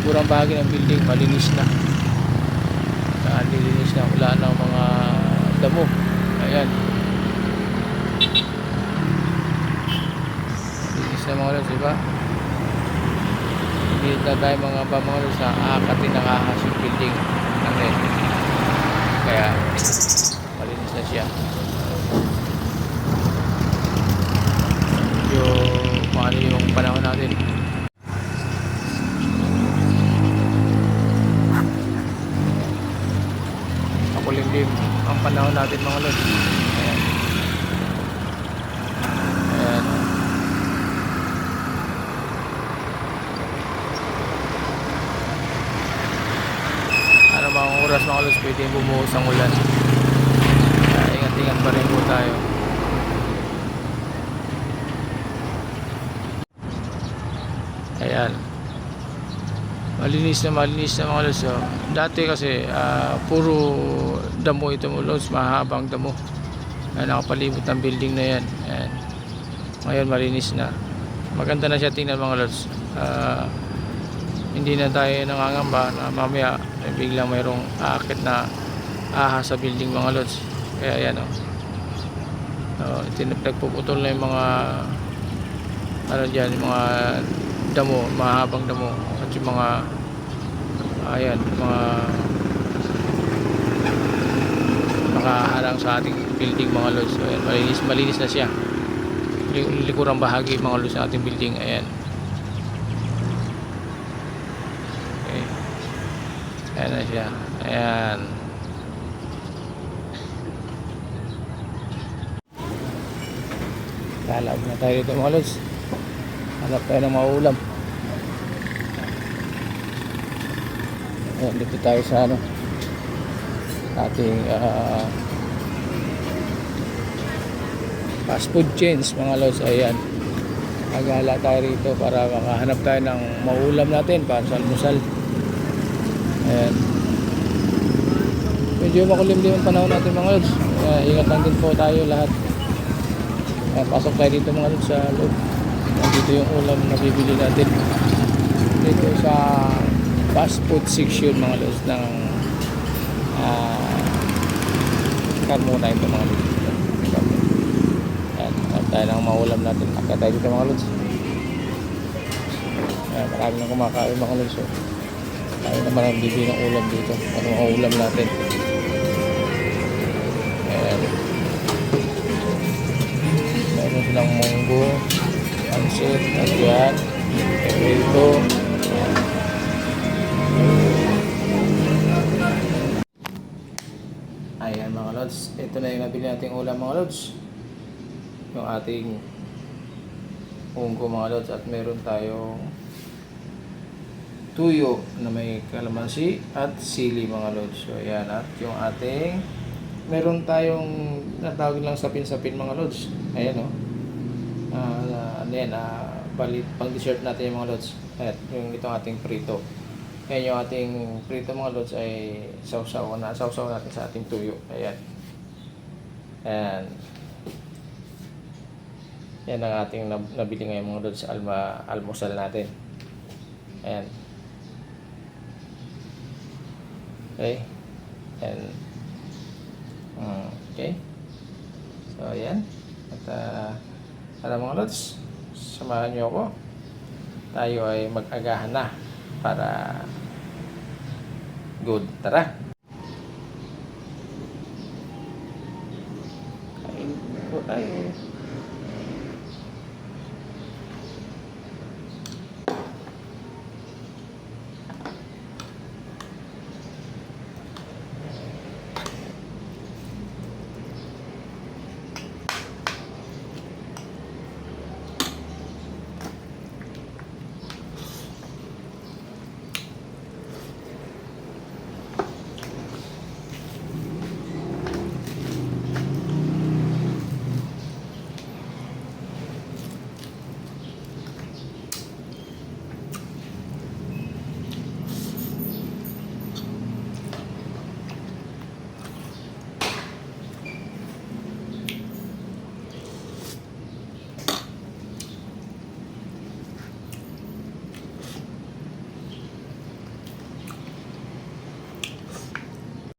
likurang bahagi ng building malinis na. Nilinis na, wala na mga damo. Ayan, linis na mga lods, diba? Hindi na tayo mga lods na aakatin ng ahas yung building natin. Kaya malinis na siya. Paano yung panahon natin. Makulimlim ang panahon natin mga lods. Ayan. Ayan. Ano ba ang oras mga lods, pwede bumuhos ang ulan. Ingat-ingat pa rin po tayo. Ayan, malinis na mga lods. So, dati kasi puro damo ito mga lods, mahabang damo na nakapalibot ng building na yan. Ayan. Ngayon malinis na, maganda na siya tingnan mga lods. Hindi na tayo nangangamba na mamaya biglang mayroong aakit na ahas sa building mga lods. Kaya yan, nagpuputol na yung mga ano dyan, yung mga damo, mahabang damo at yung mga ayan, mga nakaharang sa ating building mga lods. So, ayan, malinis na siya, likurang bahagi mga lods sa ating building. Ayan, okay. Ayan na siya. Ayan, lalab na tayo dito mga lods. Hanap tayo ng maulam. Ayan, dito tayo sa ating fast food chains mga lods. Ayan, maghala tayo rito para makahanap tayo ng maulam natin para sa almusal. Ayan, medyo makulimlim ang panahon natin mga lods. Ingat lang din po tayo lahat. Ayan, pasok tayo dito mga lods sa loob. Dito yung ulam na bibili natin dito sa fast food section mga lods ng Carmona ito mga lods. Ayan, tayo ng maulam natin. Akit tayo dito mga lods. Ayan, marami nang kumakain mga lods. Tayo naman ang bibili ng ulam dito. Ano ang ulam natin? Ayan, meron silang munggo, pansit, nagyan, pegrito. Ayan mga lods, ito na yung nabili nating ulam mga lods, yung ating munggo mga lods, at meron tayong tuyo na may kalamansi at sili mga lods. So ayan, at yung ating meron tayong natawag lang sapin-sapin mga lods. Ayan ano yan, balit pang dessert natin yung mga lods. At yung itong ating prito. Ayan, yung ating prito mga lods ay sausaw natin sa ating tuyo. Ayan. Ayan. Yan ang ating nabili ngayon mga lods sa almusal natin. Ayan. Okay. And okay. So ayan. At para mga lods, samahan nyo ako. Tayo ay mag-agahan na para good. Tara. Kain po tayo.